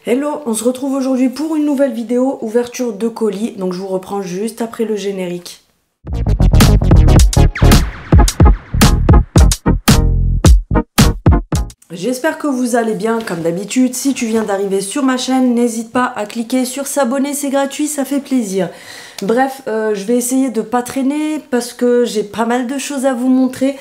Hello, on se retrouve aujourd'hui pour une nouvelle vidéo ouverture de colis. Donc je vous reprends juste après le générique. J'espère que vous allez bien comme d'habitude. Si tu viens d'arriver sur ma chaîne, n'hésite pas à cliquer sur s'abonner, c'est gratuit, ça fait plaisir. Bref, je vais essayer de pas traîner parce que j'ai pas mal de choses à vous montrer.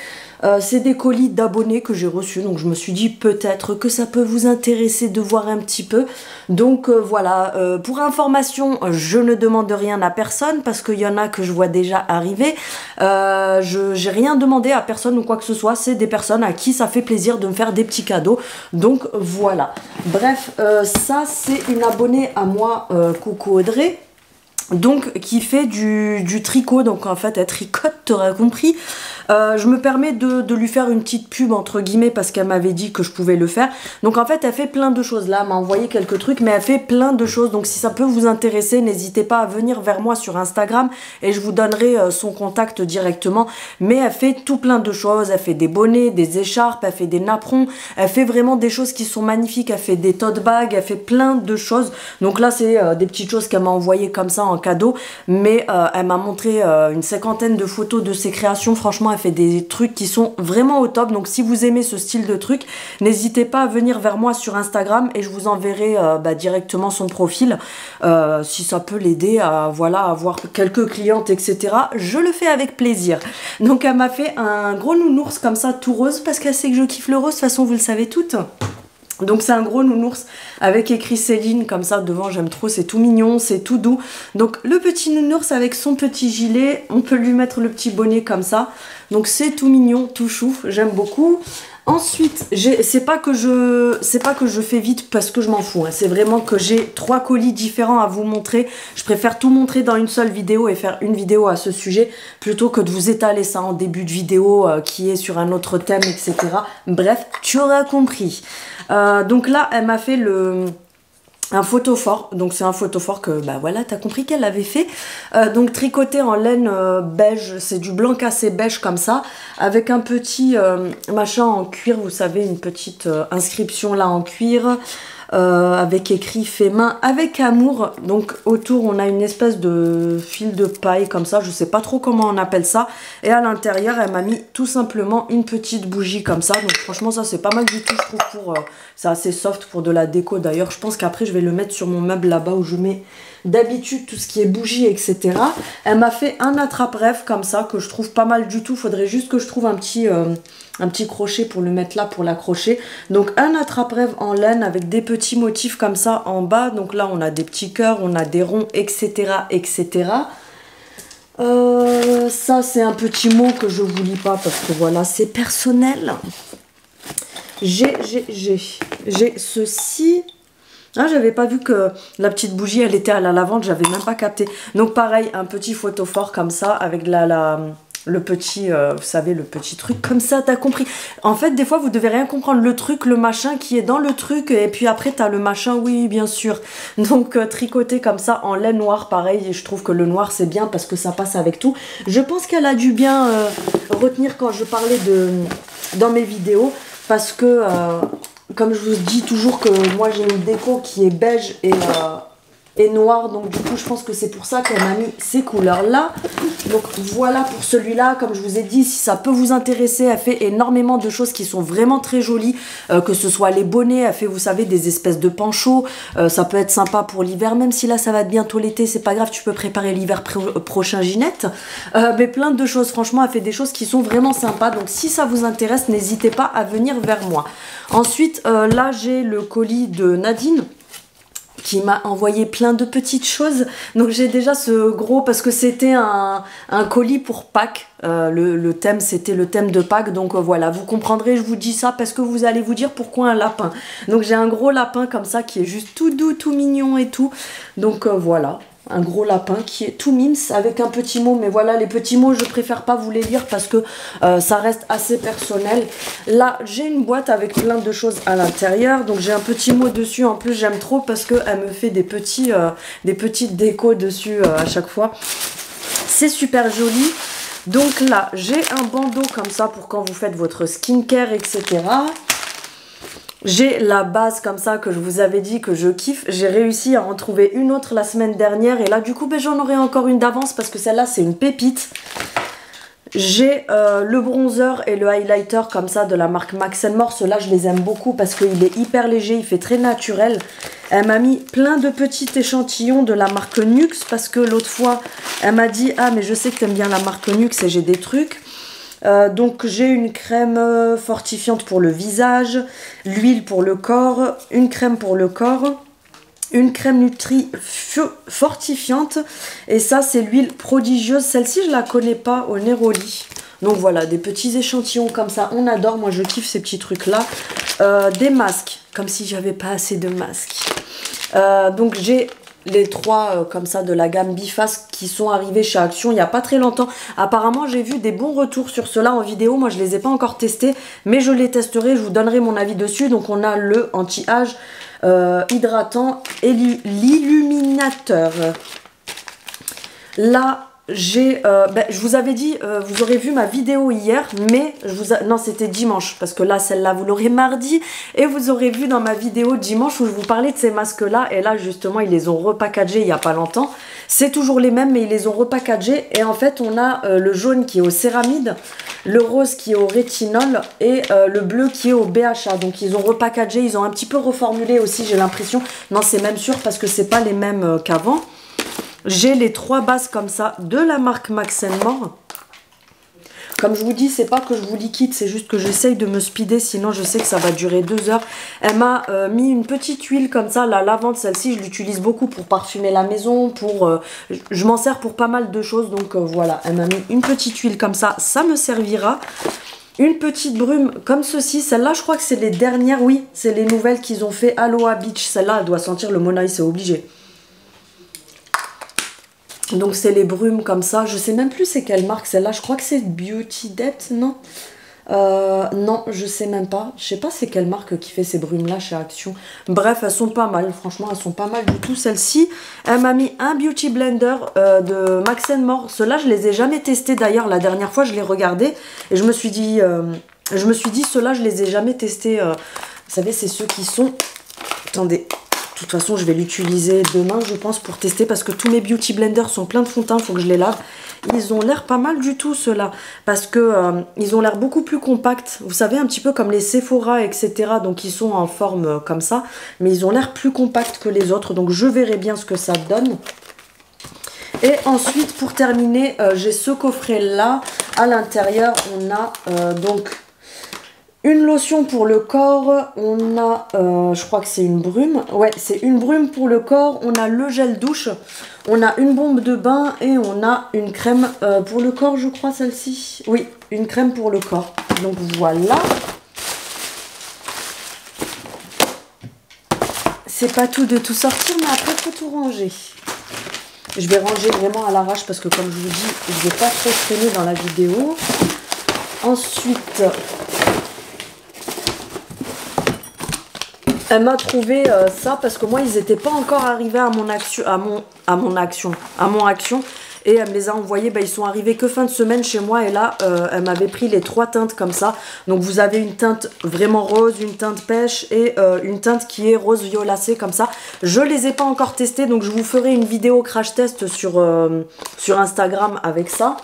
C'est des colis d'abonnés que j'ai reçus, donc je me suis dit peut-être que ça peut vous intéresser de voir un petit peu. Donc voilà, pour information, je ne demande rien à personne parce qu'il y en a que je vois déjà arriver. J'ai rien demandé à personne ou quoi que ce soit, c'est des personnes à qui ça fait plaisir de me faire des petits cadeaux. Donc voilà. Bref, ça c'est une abonnée à moi, coucou Audrey. Donc qui fait du tricot, donc en fait elle tricote, t'auras compris. Je me permets de lui faire une petite pub entre guillemets parce qu'elle m'avait dit que je pouvais le faire. Donc en fait elle fait plein de choses, là elle m'a envoyé quelques trucs mais elle fait plein de choses. Donc si ça peut vous intéresser, n'hésitez pas à venir vers moi sur Instagram et je vous donnerai son contact directement. Mais elle fait tout plein de choses, elle fait des bonnets, des écharpes, elle fait des napperons, elle fait vraiment des choses qui sont magnifiques, elle fait des tote bags, elle fait plein de choses. Donc là c'est des petites choses qu'elle m'a envoyées comme ça en cadeau, mais elle m'a montré une cinquantaine de photos de ses créations. Franchement elle fait des trucs qui sont vraiment au top. Donc si vous aimez ce style de truc, n'hésitez pas à venir vers moi sur Instagram et je vous enverrai directement son profil si ça peut l'aider à voilà, avoir quelques clientes etc. Je le fais avec plaisir. Donc elle m'a fait un gros nounours comme ça tout rose parce qu'elle sait que je kiffe le rose, de toute façon vous le savez toutes. Donc c'est un gros nounours avec écrit Céline comme ça devant, j'aime trop, c'est tout mignon, c'est tout doux. Donc le petit nounours avec son petit gilet, on peut lui mettre le petit bonnet comme ça. Donc c'est tout mignon, tout chou, j'aime beaucoup. Ensuite, c'est pas que je fais vite parce que je m'en fous, hein. C'est vraiment que j'ai 3 colis différents à vous montrer. Je préfère tout montrer dans une seule vidéo et faire une vidéo à ce sujet plutôt que de vous étaler ça en début de vidéo qui est sur un autre thème, etc. Bref, tu auras compris. Donc là, elle m'a fait un photophore, donc c'est un photophore que, bah voilà, t'as compris qu'elle avait fait. Donc tricoté en laine beige, c'est du blanc cassé beige comme ça, avec un petit machin en cuir, vous savez, une petite inscription là en cuir, avec écrit fait main avec amour. Donc autour on a une espèce de fil de paille comme ça, je sais pas trop comment on appelle ça. Et à l'intérieur elle m'a mis tout simplement une petite bougie comme ça. Donc franchement ça c'est pas mal du tout je trouve pour... c'est assez soft pour de la déco d'ailleurs. Je pense qu'après je vais le mettre sur mon meuble là-bas où je mets d'habitude tout ce qui est bougie etc. Elle m'a fait un attrape-rêve comme ça que je trouve pas mal du tout. Faudrait juste que je trouve un petit crochet pour le mettre là pour l'accrocher. Donc un attrape-rêve en laine avec des petits motifs comme ça en bas. Donc là on a des petits cœurs, on a des ronds etc etc. Ça c'est un petit mot que je vous lis pas parce que voilà c'est personnel. J'ai ceci. Ah, j'avais pas vu que la petite bougie elle était à la lavande, j'avais même pas capté. Donc pareil, un petit photophore comme ça avec le petit, vous savez, le petit truc comme ça, t'as compris. En fait, des fois, vous devez rien comprendre. Le truc, le machin qui est dans le truc, et puis après, t'as le machin, oui, bien sûr. Donc, tricoté comme ça, en laine noire, pareil. Et je trouve que le noir, c'est bien parce que ça passe avec tout. Je pense qu'elle a dû bien retenir quand je parlais dans mes vidéos. Parce que, comme je vous dis toujours que moi, j'ai une déco qui est beige et noir, donc du coup je pense que c'est pour ça qu'elle m'a mis ces couleurs là. Donc voilà pour celui-là, comme je vous ai dit, si ça peut vous intéresser, elle fait énormément de choses qui sont vraiment très jolies, que ce soit les bonnets, elle fait vous savez des espèces de panchos, ça peut être sympa pour l'hiver, même si là ça va être bientôt l'été, c'est pas grave, tu peux préparer l'hiver prochain Ginette, mais plein de choses, franchement elle fait des choses qui sont vraiment sympas, donc si ça vous intéresse n'hésitez pas à venir vers moi. Ensuite là j'ai le colis de Nadine qui m'a envoyé plein de petites choses. Donc j'ai déjà ce gros, parce que c'était un colis pour Pâques. Le thème, c'était le thème de Pâques. Donc voilà, vous comprendrez, je vous dis ça parce que vous allez vous dire pourquoi un lapin. Donc j'ai un gros lapin comme ça qui est juste tout doux, tout mignon et tout. Donc voilà. Un gros lapin qui est tout mimes avec un petit mot, mais voilà, les petits mots je préfère pas vous les lire parce que ça reste assez personnel. Là j'ai une boîte avec plein de choses à l'intérieur, donc j'ai un petit mot dessus. En plus j'aime trop parce que elle me fait des petites décos dessus à chaque fois. C'est super joli. Donc là j'ai un bandeau comme ça pour quand vous faites votre skincare etc. J'ai la base comme ça que je vous avais dit que je kiffe. J'ai réussi à en trouver une autre la semaine dernière. Et là, du coup, ben, j'en aurai encore une d'avance parce que celle-là, c'est une pépite. J'ai le bronzer et le highlighter comme ça de la marque Max More. Ceux-là, je les aime beaucoup parce qu'il est hyper léger, il fait très naturel. Elle m'a mis plein de petits échantillons de la marque Nuxe parce que l'autre fois, elle m'a dit « Ah, mais je sais que tu aimes bien la marque Nuxe et j'ai des trucs. » Donc j'ai une crème fortifiante pour le visage, l'huile pour le corps, une crème pour le corps, une crème Nutri fortifiante et ça c'est l'huile prodigieuse. Celle-ci je la connais pas, au Neroli. Donc voilà, des petits échantillons comme ça, on adore, moi je kiffe ces petits trucs là. Des masques, comme si j'avais pas assez de masques. Donc j'ai les trois comme ça de la gamme Biface qui sont arrivés chez Action il n'y a pas très longtemps. Apparemment j'ai vu des bons retours sur ceux-là en vidéo. Moi je les ai pas encore testés mais je les testerai, je vous donnerai mon avis dessus. Donc on a le anti-âge hydratant et l'illuminateur. Là j'ai je vous avais dit, vous aurez vu ma vidéo hier, mais non c'était dimanche, parce que là celle-là vous l'aurez mardi, et vous aurez vu dans ma vidéo dimanche où je vous parlais de ces masques là, et là justement ils les ont repackagés il n'y a pas longtemps. C'est toujours les mêmes mais ils les ont repackagés, et en fait on a le jaune qui est au céramide, le rose qui est au rétinol, et le bleu qui est au BHA. Donc ils ont repackagé, ils ont un petit peu reformulé aussi j'ai l'impression, non c'est même sûr parce que c'est pas les mêmes qu'avant. J'ai les trois bases comme ça de la marque Max More. Comme je vous dis, c'est pas que je vous liquide, c'est juste que j'essaye de me speeder, sinon je sais que ça va durer 2 heures. Elle m'a mis une petite huile comme ça, la lavande, celle-ci, je l'utilise beaucoup pour parfumer la maison, je m'en sers pour pas mal de choses, donc voilà. Elle m'a mis une petite huile comme ça, ça me servira. Une petite brume comme ceci, celle-là je crois que c'est les dernières, oui, c'est les nouvelles qu'ils ont fait Aloha Beach. Celle-là, elle doit sentir le monoï, c'est obligé. Donc c'est les brumes comme ça, je sais même plus c'est quelle marque celle-là, je crois que c'est Beauty Depth, non non, je sais même pas, je sais pas c'est quelle marque qui fait ces brumes-là chez Action. Bref, elles sont pas mal, franchement elles sont pas mal du tout. Celle-ci, elle m'a mis un Beauty Blender de Max More, ceux-là je les ai jamais testés d'ailleurs, la dernière fois je les regardais et je me suis dit ceux-là je les ai jamais testés, vous savez c'est ceux qui sont, attendez. De toute façon, je vais l'utiliser demain, je pense, pour tester parce que tous mes beauty blenders sont pleins de fond de teint, il faut que je les lave. Ils ont l'air pas mal du tout, ceux-là, parce que ils ont l'air beaucoup plus compacts. Vous savez, un petit peu comme les Sephora, etc. Donc, ils sont en forme comme ça, mais ils ont l'air plus compacts que les autres. Donc, je verrai bien ce que ça donne. Et ensuite, pour terminer, j'ai ce coffret-là. À l'intérieur, on a donc... une lotion pour le corps, on a, je crois que c'est une brume, ouais c'est une brume pour le corps, on a le gel douche, on a une bombe de bain et on a une crème pour le corps je crois celle-ci, oui une crème pour le corps, donc voilà. C'est pas tout de tout sortir mais après il faut tout ranger. Je vais ranger vraiment à l'arrache parce que comme je vous dis, je vais pas trop traîner dans la vidéo. Ensuite... elle m'a trouvé ça parce que moi ils n'étaient pas encore arrivés à mon action et elle me les a envoyés, ils sont arrivés que fin de semaine chez moi et là elle m'avait pris les 3 teintes comme ça. Donc vous avez une teinte vraiment rose, une teinte pêche et une teinte qui est rose violacé comme ça. Je les ai pas encore testés donc je vous ferai une vidéo crash test sur Instagram avec ça.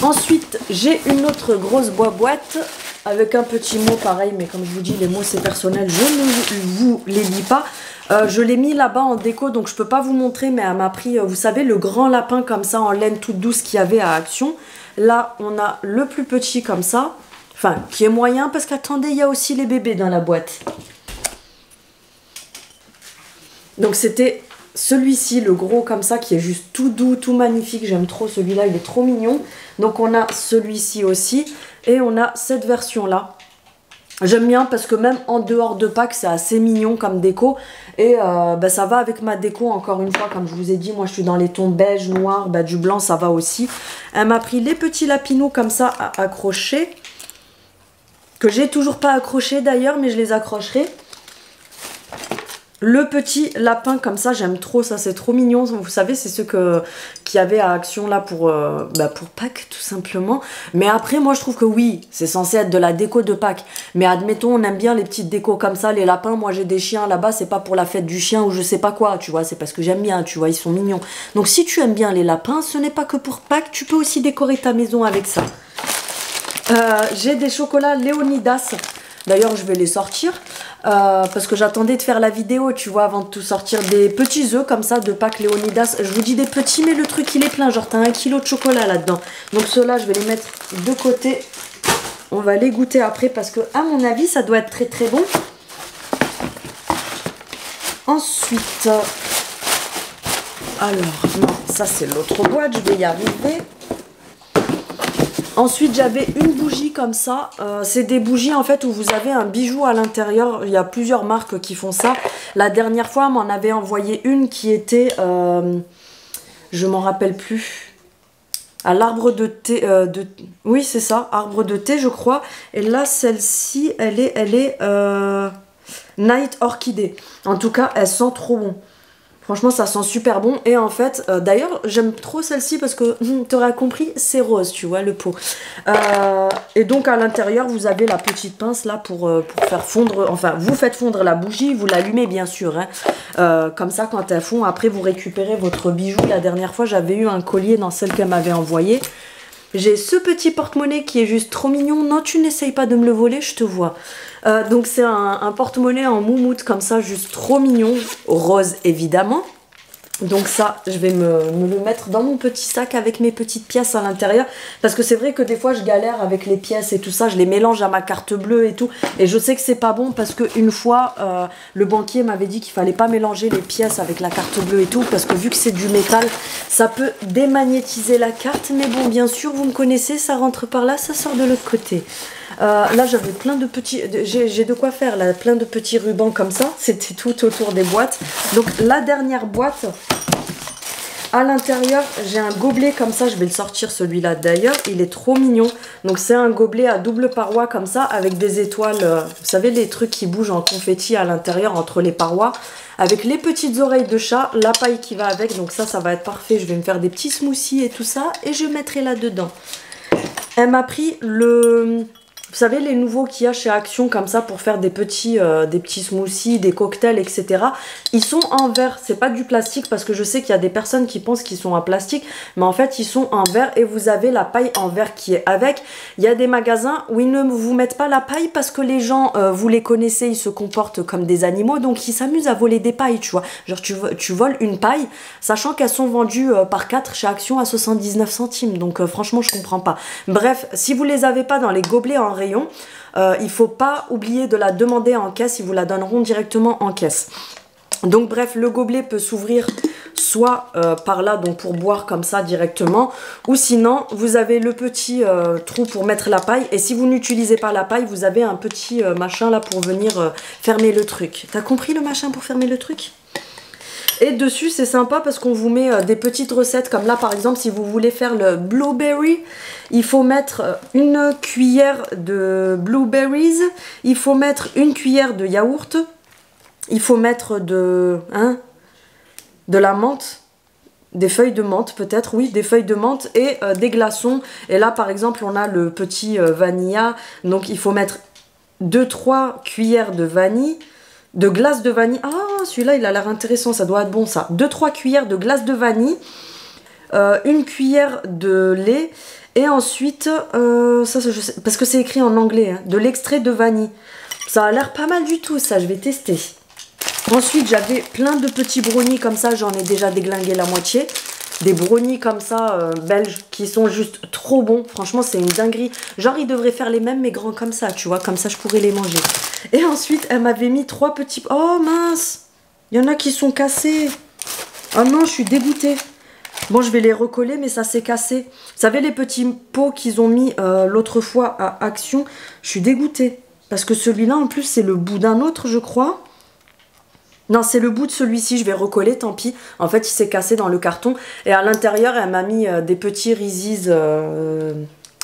Ensuite j'ai une autre grosse boîte avec un petit mot pareil, mais comme je vous dis, les mots c'est personnel, je ne vous les lis pas. Je l'ai mis là-bas en déco, donc je peux pas vous montrer, mais elle m'a pris, vous savez, le grand lapin comme ça en laine toute douce qu'il y avait à Action. Là, on a le plus petit comme ça, enfin, qui est moyen, parce qu'attendez, il y a aussi les bébés dans la boîte. Donc c'était celui-ci, le gros comme ça, qui est juste tout doux, tout magnifique. J'aime trop celui-là, il est trop mignon. Donc on a celui-ci aussi. Et on a cette version-là. J'aime bien parce que même en dehors de Pâques, c'est assez mignon comme déco. Et ça va avec ma déco, encore une fois, comme je vous ai dit. Moi, je suis dans les tons beige, noir, du blanc, ça va aussi. Elle m'a pris les petits lapinous comme ça à accrocher. Que j'ai toujours pas accroché d'ailleurs, mais je les accrocherai. Le petit lapin comme ça, j'aime trop ça, c'est trop mignon. Vous savez, c'est ceux qu'il y avait à Action là pour Pâques tout simplement. Mais après, moi je trouve que oui, c'est censé être de la déco de Pâques. Mais admettons, on aime bien les petites décos comme ça, les lapins. Moi j'ai des chiens là-bas, c'est pas pour la fête du chien ou je sais pas quoi, tu vois, c'est parce que j'aime bien, tu vois, ils sont mignons. Donc si tu aimes bien les lapins, ce n'est pas que pour Pâques, tu peux aussi décorer ta maison avec ça. J'ai des chocolats Léonidas. D'ailleurs, je vais les sortir parce que j'attendais de faire la vidéo, tu vois, avant de tout sortir. Des petits œufs comme ça de Pâques Léonidas. Je vous dis des petits, mais le truc, il est plein. Genre, t'as 1 kg de chocolat là-dedans. Donc, ceux-là, je vais les mettre de côté. On va les goûter après parce que, à mon avis, ça doit être très, très bon. Ensuite, alors, non, ça, c'est l'autre boîte. Je vais y arriver. Ensuite, j'avais une bougie comme ça. C'est des bougies en fait où vous avez un bijou à l'intérieur. Il y a plusieurs marques qui font ça. La dernière fois, on m'en avait envoyé une qui était... je m'en rappelle plus. À l'arbre de thé... oui, c'est ça. Arbre de thé, je crois. Et là, celle-ci, elle est Night Orchidée. En tout cas, elle sent trop bon. Franchement, ça sent super bon. Et en fait, d'ailleurs, j'aime trop celle-ci parce que, tu auras compris, c'est rose, tu vois, le pot. Et donc, à l'intérieur, vous avez la petite pince là pour faire fondre... Enfin, vous faites fondre la bougie, vous l'allumez, bien sûr. Hein. Comme ça, quand elle fond, après, vous récupérez votre bijou. La dernière fois, j'avais eu un collier dans celle qu'elle m'avait envoyé. J'ai ce petit porte-monnaie qui est juste trop mignon. Non, tu n'essayes pas de me le voler, je te vois. Donc c'est un porte-monnaie en moumoute comme ça, juste trop mignon. Rose évidemment. Donc ça, je vais me le mettre dans mon petit sac avec mes petites pièces à l'intérieur. Parce que c'est vrai que des fois, je galère avec les pièces et tout ça. Je les mélange à ma carte bleue et tout. Et je sais que c'est pas bon parce qu'une fois, le banquier m'avait dit qu'il fallait pas mélanger les pièces avec la carte bleue et tout. Parce que vu que c'est du métal, ça peut démagnétiser la carte. Mais bon, bien sûr, vous me connaissez, ça rentre par là, ça sort de l'autre côté. Là, j'avais plein de petits... J'ai de quoi faire, là, plein de petits rubans comme ça. C'était tout autour des boîtes. Donc, la dernière boîte... À l'intérieur, j'ai un gobelet comme ça, je vais le sortir celui-là d'ailleurs, il est trop mignon. Donc c'est un gobelet à double paroi comme ça, avec des étoiles, vous savez les trucs qui bougent en confetti à l'intérieur entre les parois. Avec les petites oreilles de chat, la paille qui va avec, donc ça va être parfait. Je vais me faire des petits smoothies et tout ça, et je mettrai là-dedans. Elle m'a pris le... Vous savez, les nouveaux qu'il y a chez Action comme ça pour faire des petits smoothies, des cocktails, etc. Ils sont en verre, c'est pas du plastique parce que je sais qu'il y a des personnes qui pensent qu'ils sont en plastique. Mais en fait, ils sont en verre et vous avez la paille en verre qui est avec. Il y a des magasins où ils ne vous mettent pas la paille parce que les gens, vous les connaissez, ils se comportent comme des animaux. Donc, ils s'amusent à voler des pailles, tu vois. Genre, tu voles une paille, sachant qu'elles sont vendues par 4 chez Action à 79 centimes. Donc, franchement, je comprends pas. Bref, si vous les avez pas dans les gobelets en rayon, il faut pas oublier de la demander en caisse, ils vous la donneront directement en caisse. Donc bref, le gobelet peut s'ouvrir soit par là, donc pour boire comme ça directement, ou sinon vous avez le petit trou pour mettre la paille, et si vous n'utilisez pas la paille, vous avez un petit machin là pour venir fermer le truc. T'as compris le machin pour fermer le truc ? Et dessus, c'est sympa parce qu'on vous met des petites recettes. Comme là, par exemple, si vous voulez faire le blueberry, il faut mettre une cuillère de blueberries. Il faut mettre une cuillère de yaourt. Il faut mettre de la menthe. Des feuilles de menthe peut-être, oui, des feuilles de menthe et des glaçons. Et là, par exemple, on a le petit vanilla. Donc, il faut mettre 2-3 cuillères de vanille. De glace de vanille. Ah, celui-là, il a l'air intéressant. Ça doit être bon, ça. 2-3 cuillères de glace de vanille. Une cuillère de lait. Et ensuite, ça, je sais, parce que c'est écrit en anglais, hein, de l'extrait de vanille. Ça a l'air pas mal du tout, ça. Je vais tester. Ensuite, j'avais plein de petits brownies comme ça. J'en ai déjà déglingué la moitié. Des brownies comme ça, belges, qui sont juste trop bons. Franchement, c'est une dinguerie. Genre, ils devraient faire les mêmes, mais grands comme ça, tu vois. Comme ça, je pourrais les manger. Et ensuite, elle m'avait mis 3 petits... Oh, mince! Il y en a qui sont cassés. Oh non, je suis dégoûtée. Bon, je vais les recoller, mais ça s'est cassé. Vous savez, les petits pots qu'ils ont mis l'autre fois à Action, je suis dégoûtée. Parce que celui-là, en plus, c'est le bout d'un autre, je crois. Non, c'est le bout de celui-ci, je vais recoller, tant pis. En fait, il s'est cassé dans le carton. Et à l'intérieur, elle m'a mis des petits Reese's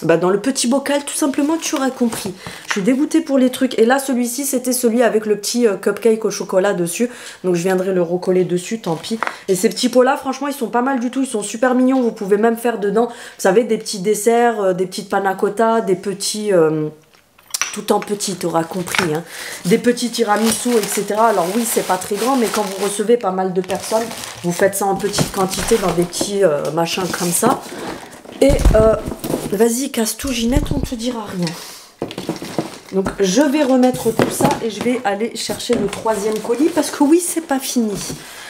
Bah dans le petit bocal, tout simplement, tu auras compris. Je suis dégoûtée pour les trucs. Et là, celui-ci, c'était celui avec le petit cupcake au chocolat dessus. Donc, je viendrai le recoller dessus, tant pis. Et ces petits pots-là, franchement, ils sont pas mal du tout. Ils sont super mignons. Vous pouvez même faire dedans, vous savez, des petits desserts, des petites panna cotta, des petits... tout en petit, tu auras compris. Hein. Des petits tiramisu, etc. Alors oui, c'est pas très grand, mais quand vous recevez pas mal de personnes, vous faites ça en petite quantité dans des petits machins comme ça. Et vas-y, casse tout, Ginette, on ne te dira rien. Donc, je vais remettre tout ça et je vais aller chercher le 3e colis parce que oui, c'est pas fini.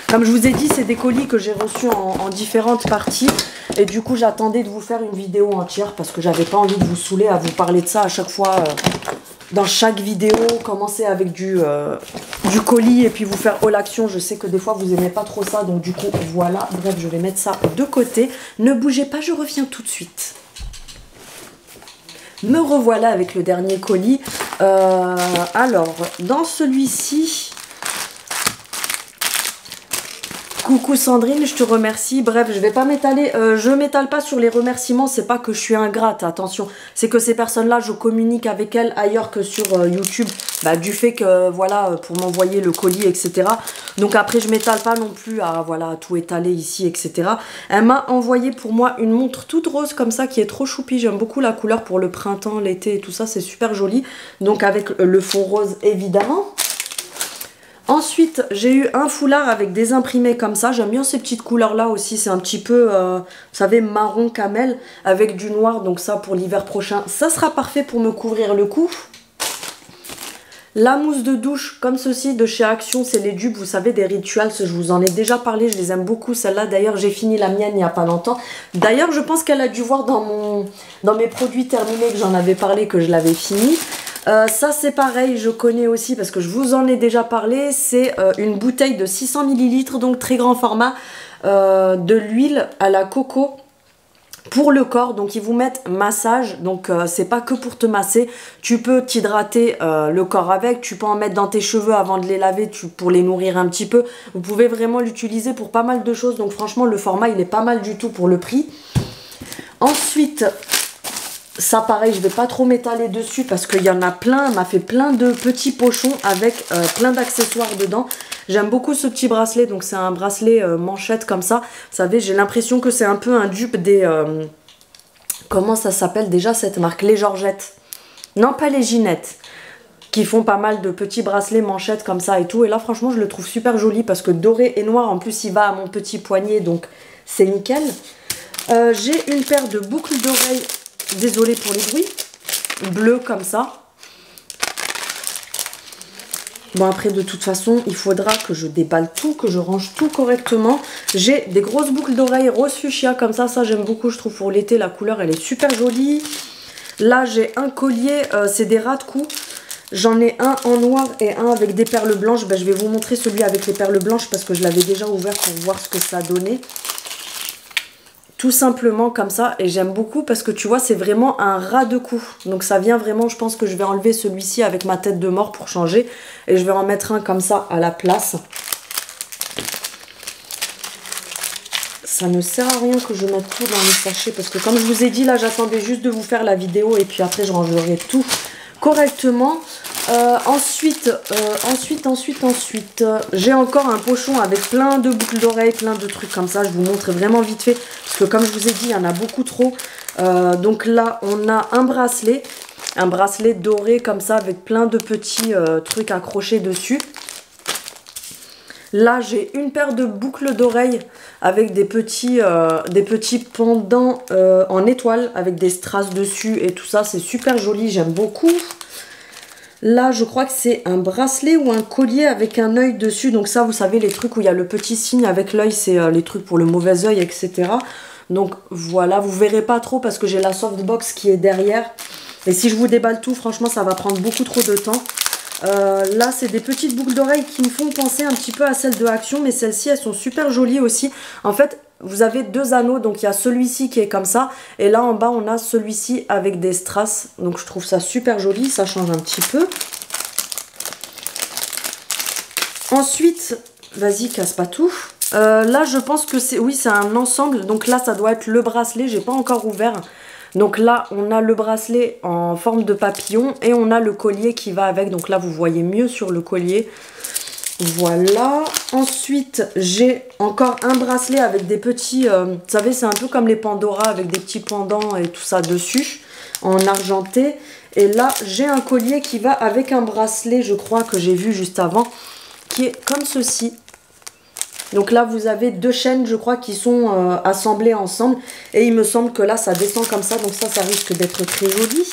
Comme je vous ai dit, c'est des colis que j'ai reçus en différentes parties. Et du coup, j'attendais de vous faire une vidéo entière parce que j'avais pas envie de vous saouler à vous parler de ça à chaque fois. Dans chaque vidéo, commencer avec du colis et puis vous faire haul action. Je sais que des fois, vous aimez pas trop ça. Donc du coup, voilà. Bref, je vais mettre ça de côté. Ne bougez pas, je reviens tout de suite. Me revoilà avec le dernier colis. Alors, dans celui-ci... Coucou Sandrine, je te remercie. Bref, je vais pas m'étaler. Je m'étale pas sur les remerciements. C'est pas que je suis ingrate, attention. C'est que ces personnes-là, je communique avec elles ailleurs que sur YouTube. Bah, du fait que, voilà, pour m'envoyer le colis, etc. Donc après, je m'étale pas non plus à, voilà, tout étaler ici, etc. Elle m'a envoyé pour moi une montre toute rose comme ça, qui est trop choupie. J'aime beaucoup la couleur pour le printemps, l'été et tout ça. C'est super joli. Donc avec le fond rose, évidemment. Ensuite, j'ai eu un foulard avec des imprimés comme ça. J'aime bien ces petites couleurs-là aussi. C'est un petit peu, vous savez, marron camel avec du noir. Donc ça, pour l'hiver prochain, ça sera parfait pour me couvrir le cou. La mousse de douche, comme ceci, de chez Action. C'est les dupes, vous savez, des Rituals. Je vous en ai déjà parlé. Je les aime beaucoup, celle-là. D'ailleurs, j'ai fini la mienne il n'y a pas longtemps. D'ailleurs, je pense qu'elle a dû voir dans mes produits terminés que j'en avais parlé, que je l'avais fini. Ça c'est pareil, je connais aussi parce que je vous en ai déjà parlé. C'est une bouteille de 600 ml, donc très grand format, de l'huile à la coco pour le corps. Donc ils vous mettent massage, donc c'est pas que pour te masser. Tu peux t'hydrater le corps avec, tu peux en mettre dans tes cheveux avant de les laver pour les nourrir un petit peu. Vous pouvez vraiment l'utiliser pour pas mal de choses, donc franchement le format il est pas mal du tout pour le prix. Ensuite... ça pareil, je vais pas trop m'étaler dessus parce qu'il y en a plein. Elle m'a fait plein de petits pochons avec plein d'accessoires dedans. J'aime beaucoup ce petit bracelet. Donc c'est un bracelet manchette comme ça. Vous savez, j'ai l'impression que c'est un peu un dupe des... comment ça s'appelle déjà cette marque? Les Georgettes. Non, pas les Ginettes. Qui font pas mal de petits bracelets manchettes comme ça et tout. Et là franchement je le trouve super joli parce que doré et noir. En plus il va à mon petit poignet, donc c'est nickel. J'ai une paire de boucles d'oreilles. Désolée pour les bruits. Bleu comme ça. Bon après de toute façon il faudra que je déballe tout, que je range tout correctement. J'ai des grosses boucles d'oreilles rose fuchsia comme ça. Ça j'aime beaucoup, je trouve pour l'été la couleur elle est super jolie. Là j'ai un collier, c'est des ras de cou. J'en ai un en noir et un avec des perles blanches. Ben, je vais vous montrer celui avec les perles blanches parce que je l'avais déjà ouvert pour voir ce que ça donnait. Tout simplement comme ça, et j'aime beaucoup parce que tu vois c'est vraiment un ras de cou, donc ça vient vraiment, je pense que je vais enlever celui-ci avec ma tête de mort pour changer et je vais en mettre un comme ça à la place. Ça ne sert à rien que je mette tout dans les sachets parce que comme je vous ai dit là j'attendais juste de vous faire la vidéo et puis après je rangerai tout correctement. Ensuite, j'ai encore un pochon avec plein de boucles d'oreilles, plein de trucs comme ça. Je vous montre vraiment vite fait parce que comme je vous ai dit, il y en a beaucoup trop. Donc là, on a un bracelet doré comme ça avec plein de petits trucs accrochés dessus. Là, j'ai une paire de boucles d'oreilles avec des petits pendants en étoile avec des strass dessus et tout ça. C'est super joli, j'aime beaucoup. Là, je crois que c'est un bracelet ou un collier avec un œil dessus. Donc ça, vous savez, les trucs où il y a le petit signe avec l'œil, c'est les trucs pour le mauvais œil, etc. Donc voilà, vous verrez pas trop parce que j'ai la softbox qui est derrière. Et si je vous déballe tout, franchement, ça va prendre beaucoup trop de temps. Là, c'est des petites boucles d'oreilles qui me font penser un petit peu à celles de Action. Mais celles-ci, elles sont super jolies aussi. En fait... vous avez deux anneaux, donc il y a celui-ci qui est comme ça. Et là en bas, on a celui-ci avec des strass. Donc je trouve ça super joli, ça change un petit peu. Ensuite, vas-y, casse pas tout. Là, je pense que c'est... oui, c'est un ensemble. Donc là, ça doit être le bracelet. J'ai pas encore ouvert. Donc là, on a le bracelet en forme de papillon et on a le collier qui va avec. Donc là, vous voyez mieux sur le collier. Voilà. Ensuite, j'ai encore un bracelet avec des petits... vous savez, c'est un peu comme les Pandora avec des petits pendants et tout ça dessus, en argenté. Et là, j'ai un collier qui va avec un bracelet, je crois, que j'ai vu juste avant, qui est comme ceci. Donc là, vous avez deux chaînes, je crois, qui sont assemblées ensemble. Et il me semble que là, ça descend comme ça. Donc ça risque d'être très joli.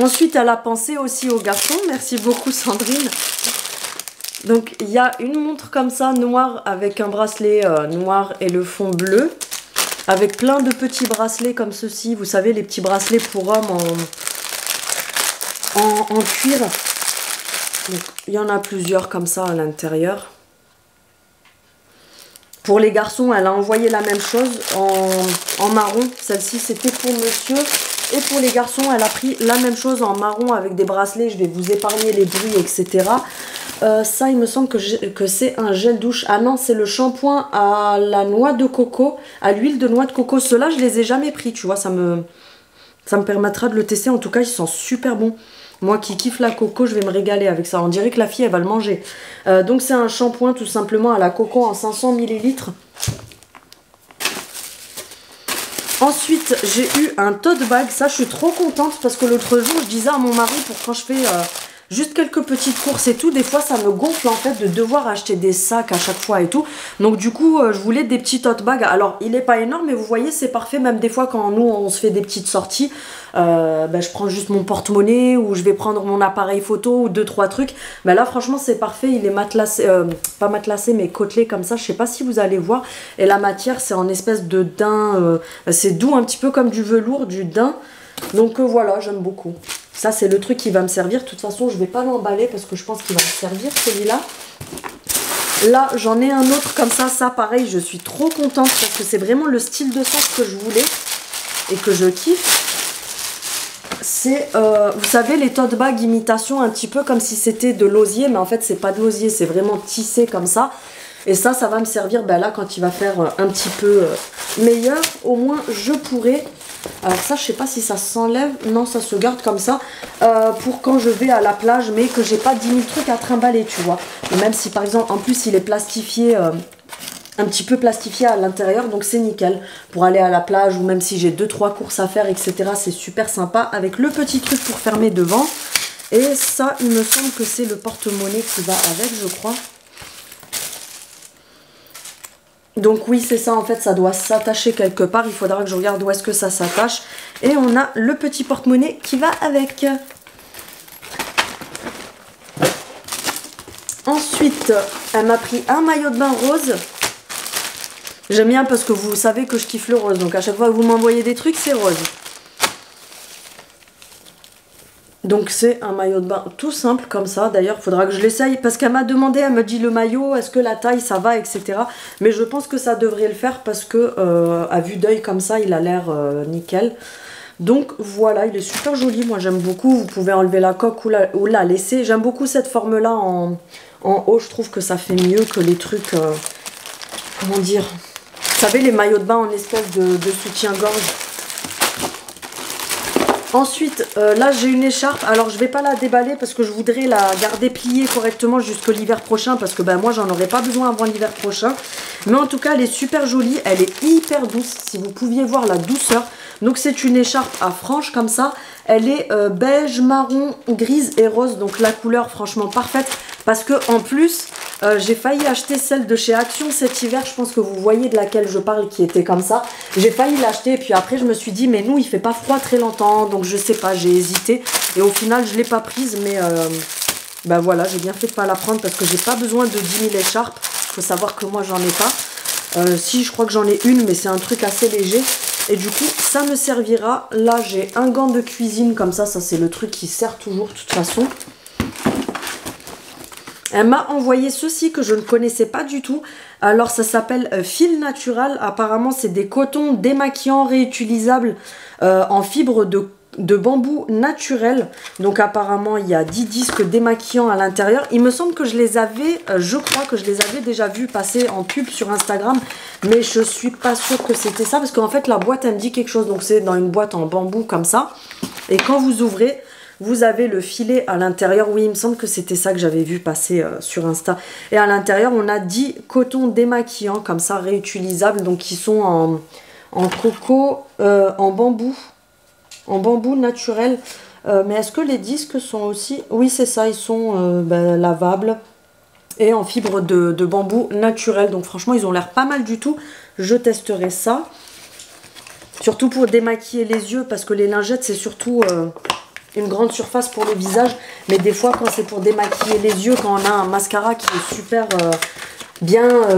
Ensuite, elle a pensé aussi aux garçons. Merci beaucoup, Sandrine. Donc, il y a une montre comme ça, noire, avec un bracelet noir et le fond bleu. Avec plein de petits bracelets comme ceci. Vous savez, les petits bracelets pour hommes en cuir. Donc, il y en a plusieurs comme ça à l'intérieur. Pour les garçons, elle a envoyé la même chose en marron. Celle-ci, c'était pour monsieur. Et pour les garçons, elle a pris la même chose en marron avec des bracelets. Je vais vous épargner les bruits, etc. Ça, il me semble que c'est un gel douche. Ah non, c'est le shampoing à la noix de coco, à l'huile de noix de coco. Ceux-là, je les ai jamais pris, tu vois. Ça me permettra de le tester. En tout cas, ils sont super bons. Moi qui kiffe la coco, je vais me régaler avec ça. On dirait que la fille, elle va le manger. Donc, c'est un shampoing tout simplement à la coco en 500 ml. Ensuite, j'ai eu un tote bag. Ça, je suis trop contente parce que l'autre jour, je disais à mon mari pour quand je fais juste quelques petites courses et tout, des fois, ça me gonfle en fait de devoir acheter des sacs à chaque fois et tout. Donc, du coup, je voulais des petits tote bags. Alors, il n'est pas énorme, mais vous voyez, c'est parfait. Même des fois, quand nous, on se fait des petites sorties, je prends juste mon porte-monnaie ou je vais prendre mon appareil photo ou 2-3 trucs. Ben là, franchement, c'est parfait. Il est matelassé, pas matelassé, mais côtelé comme ça. Je sais pas si vous allez voir. Et la matière, c'est en espèce de daim. C'est doux, un petit peu comme du velours, du daim. Donc voilà, j'aime beaucoup. Ça, c'est le truc qui va me servir. De toute façon, je vais pas l'emballer parce que je pense qu'il va me servir, celui-là. Là, j'en ai un autre comme ça. Ça, pareil, je suis trop contente parce que c'est vraiment le style de sac que je voulais et que je kiffe. C'est, vous savez, les tote bags imitation, un petit peu comme si c'était de l'osier, mais en fait, c'est pas de l'osier, c'est vraiment tissé comme ça. Et ça va me servir, ben là, quand il va faire un petit peu meilleur, au moins, je pourrai... Alors ça, je sais pas si ça s'enlève. Non, ça se garde comme ça. Pour quand je vais à la plage, mais que j'ai pas 10 000 trucs à trimballer, tu vois. Et même si, par exemple, en plus, il est plastifié... un petit peu plastifié à l'intérieur, donc c'est nickel pour aller à la plage ou même si j'ai 2-3 courses à faire, etc. C'est super sympa avec le petit truc pour fermer devant. Et ça, il me semble que c'est le porte-monnaie qui va avec, je crois. Donc oui, c'est ça, en fait, ça doit s'attacher quelque part. Il faudra que je regarde où est-ce que ça s'attache. Et on a le petit porte-monnaie qui va avec. Ensuite, elle m'a pris un maillot de bain rose. J'aime bien parce que vous savez que je kiffe le rose. Donc à chaque fois que vous m'envoyez des trucs, c'est rose. Donc c'est un maillot de bain tout simple comme ça. D'ailleurs, il faudra que je l'essaye parce qu'elle m'a demandé, elle me dit le maillot, est-ce que la taille ça va, etc. Mais je pense que ça devrait le faire parce que à vue d'œil comme ça, il a l'air nickel. Donc voilà, il est super joli. Moi j'aime beaucoup. Vous pouvez enlever la coque ou la laisser. J'aime beaucoup cette forme-là en haut. Je trouve que ça fait mieux que les trucs... comment dire? Vous savez, les maillots de bain en espèce de soutien-gorge. Ensuite, là j'ai une écharpe. Alors je vais pas la déballer parce que je voudrais la garder pliée correctement jusque l'hiver prochain. Parce que ben, moi j'en aurai pas besoin avant l'hiver prochain. Mais en tout cas elle est super jolie. Elle est hyper douce. Si vous pouviez voir la douceur. Donc c'est une écharpe à franges comme ça. Elle est beige, marron, grise et rose. Donc la couleur franchement parfaite. Parce que en plus, j'ai failli acheter celle de chez Action cet hiver. Je pense que vous voyez de laquelle je parle qui était comme ça. J'ai failli l'acheter et puis après je me suis dit mais nous il fait pas froid très longtemps. Donc je sais pas, j'ai hésité. Et au final je l'ai pas prise mais ben voilà, j'ai bien fait de pas la prendre parce que j'ai pas besoin de 10 000 écharpes. Il faut savoir que moi j'en ai pas. Si, je crois que j'en ai une mais c'est un truc assez léger. Et du coup ça me servira. Là j'ai un gant de cuisine comme ça. Ça c'est le truc qui sert toujours de toute façon. Elle m'a envoyé ceci que je ne connaissais pas du tout. Alors ça s'appelle Fil Natural. Apparemment c'est des cotons démaquillants réutilisables en fibre de bambou naturel. Donc apparemment il y a 10 disques démaquillants à l'intérieur. Il me semble que je les avais, je crois que je les avais déjà vus passer en pub sur Instagram, mais je suis pas sûre que c'était ça, parce qu'en fait la boîte elle me dit quelque chose. Donc c'est dans une boîte en bambou comme ça, et quand vous ouvrez, vous avez le filet à l'intérieur. Oui, il me semble que c'était ça que j'avais vu passer sur Insta. Et à l'intérieur on a 10 cotons démaquillants comme ça, réutilisables, donc qui sont en coco, en bambou naturel. Mais est-ce que les disques sont aussi... Oui, c'est ça, ils sont lavables et en fibre de bambou naturel. Donc franchement, ils ont l'air pas mal du tout. Je testerai ça. Surtout pour démaquiller les yeux, parce que les lingettes, c'est surtout une grande surface pour le visage. Mais des fois, quand c'est pour démaquiller les yeux, quand on a un mascara qui est super...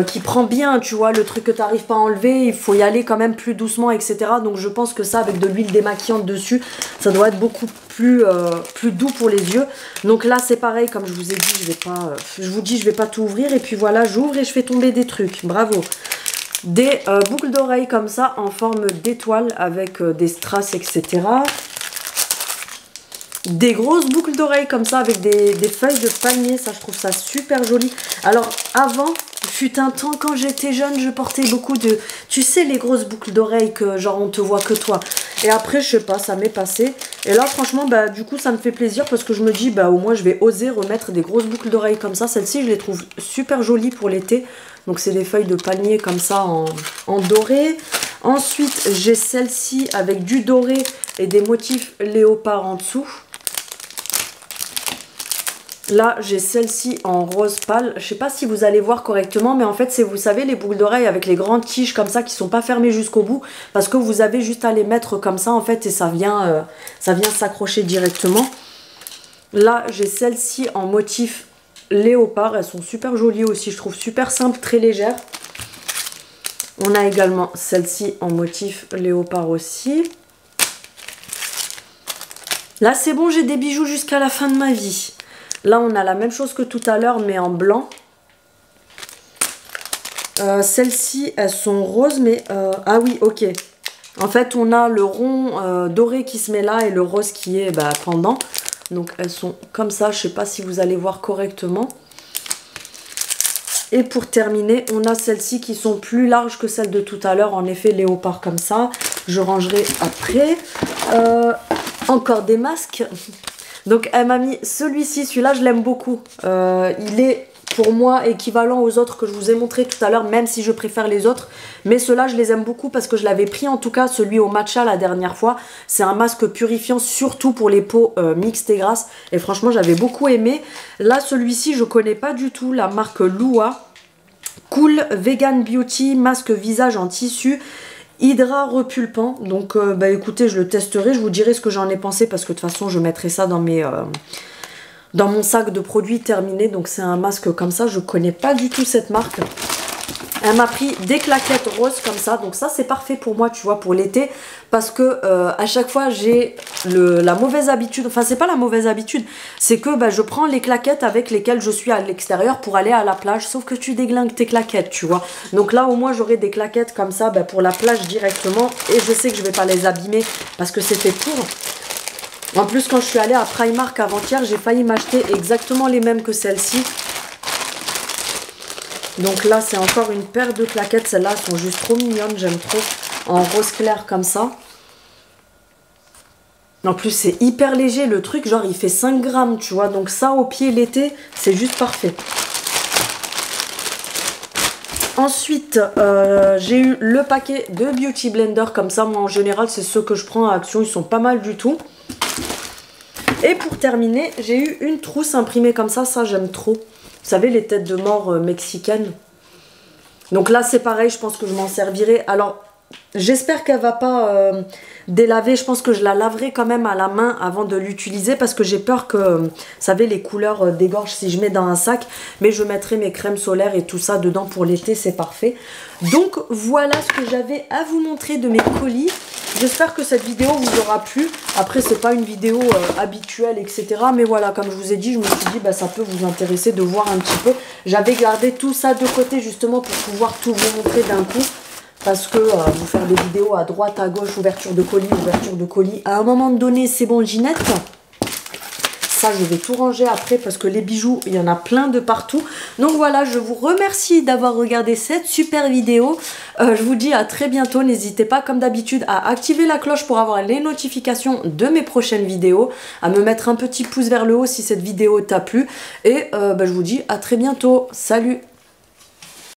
qui prend bien, tu vois, le truc que tu n'arrives pas à enlever, il faut y aller quand même plus doucement, etc. Donc je pense que ça, avec de l'huile démaquillante dessus, ça doit être beaucoup plus doux pour les yeux. Donc là c'est pareil, comme je vous ai dit, je vais pas tout ouvrir, et puis voilà, j'ouvre et je fais tomber des trucs. Bravo. Des boucles d'oreilles comme ça en forme d'étoile avec des strass, etc. Des grosses boucles d'oreilles comme ça avec des feuilles de palmier, ça je trouve ça super joli. Alors avant, fut un temps quand j'étais jeune, je portais beaucoup de, tu sais, les grosses boucles d'oreilles que genre on te voit que toi. Et après je sais pas, ça m'est passé. Et là franchement bah du coup ça me fait plaisir, parce que je me dis bah au moins je vais oser remettre des grosses boucles d'oreilles comme ça. Celles-ci je les trouve super jolies pour l'été. Donc c'est des feuilles de palmier comme ça en doré. Ensuite j'ai celle-ci avec du doré et des motifs léopard en dessous. Là, j'ai celle-ci en rose pâle. Je sais pas si vous allez voir correctement, mais en fait, c'est, vous savez, les boucles d'oreilles avec les grandes tiges comme ça qui sont pas fermées jusqu'au bout, parce que vous avez juste à les mettre comme ça, en fait, et ça vient s'accrocher directement. Là, j'ai celle-ci en motif léopard. Elles sont super jolies aussi, je trouve super simple, très légère. On a également celle-ci en motif léopard aussi. Là, c'est bon, j'ai des bijoux jusqu'à la fin de ma vie. Là, on a la même chose que tout à l'heure, mais en blanc. Celles-ci, elles sont roses, mais... ah oui, ok. En fait, on a le rond doré qui se met là et le rose qui est pendant. Donc, elles sont comme ça. Je ne sais pas si vous allez voir correctement. Et pour terminer, on a celles-ci qui sont plus larges que celles de tout à l'heure. En effet, léopard comme ça. Je rangerai après. Encore des masques. Donc elle m'a mis celui-ci, celui-là je l'aime beaucoup. Il est pour moi équivalent aux autres que je vous ai montré tout à l'heure, même si je préfère les autres. Mais ceux-là je les aime beaucoup parce que je l'avais pris, en tout cas celui au matcha la dernière fois. C'est un masque purifiant surtout pour les peaux mixtes et grasses. Et franchement j'avais beaucoup aimé. Là celui-ci je connais pas du tout, la marque Lua. Cool Vegan Beauty, masque visage en tissu. Hydra repulpant, donc écoutez, je le testerai, je vous dirai ce que j'en ai pensé, parce que de toute façon je mettrai ça dans mon sac de produits terminés. Donc c'est un masque comme ça, je connais pas du tout cette marque. Elle m'a pris des claquettes roses comme ça, donc ça c'est parfait pour moi, tu vois, pour l'été, parce que à chaque fois j'ai la mauvaise habitude, enfin c'est pas la mauvaise habitude, c'est que je prends les claquettes avec lesquelles je suis à l'extérieur pour aller à la plage, sauf que tu déglingues tes claquettes, tu vois. Donc là au moins j'aurai des claquettes comme ça pour la plage directement, et je sais que je vais pas les abîmer parce que c'est fait pour. En plus quand je suis allée à Primark avant-hier, j'ai failli m'acheter exactement les mêmes que celles-ci. Donc là, c'est encore une paire de claquettes. Celles-là sont juste trop mignonnes, j'aime trop. En rose clair comme ça. En plus, c'est hyper léger. Le truc, genre, il fait 5 grammes, tu vois. Donc ça, au pied, l'été, c'est juste parfait. Ensuite, j'ai eu le paquet de Beauty Blender comme ça. Moi, en général, c'est ceux que je prends à Action. Ils sont pas mal du tout. Et pour terminer, j'ai eu une trousse imprimée comme ça. Ça, j'aime trop. Vous savez, les têtes de mort mexicaines. Donc là, c'est pareil, je pense que je m'en servirai. Alors, j'espère qu'elle va pas délaver. Je pense que je la laverai quand même à la main avant de l'utiliser, parce que j'ai peur que, vous savez, les couleurs dégorgent si je mets dans un sac. Mais je mettrai mes crèmes solaires et tout ça dedans pour l'été, c'est parfait. Donc, voilà ce que j'avais à vous montrer de mes colis. J'espère que cette vidéo vous aura plu. Après, c'est pas une vidéo habituelle, etc. Mais voilà, comme je vous ai dit, je me suis dit, ça peut vous intéresser de voir un petit peu. J'avais gardé tout ça de côté, justement, pour pouvoir tout vous montrer d'un coup. parce que vous faire des vidéos à droite, à gauche, ouverture de colis, à un moment donné, c'est bon, Ginette. Ça, je vais tout ranger après parce que les bijoux, il y en a plein de partout. Donc voilà, je vous remercie d'avoir regardé cette super vidéo. Je vous dis à très bientôt. N'hésitez pas, comme d'habitude, à activer la cloche pour avoir les notifications de mes prochaines vidéos, à me mettre un petit pouce vers le haut si cette vidéo t'a plu. Et je vous dis à très bientôt. Salut!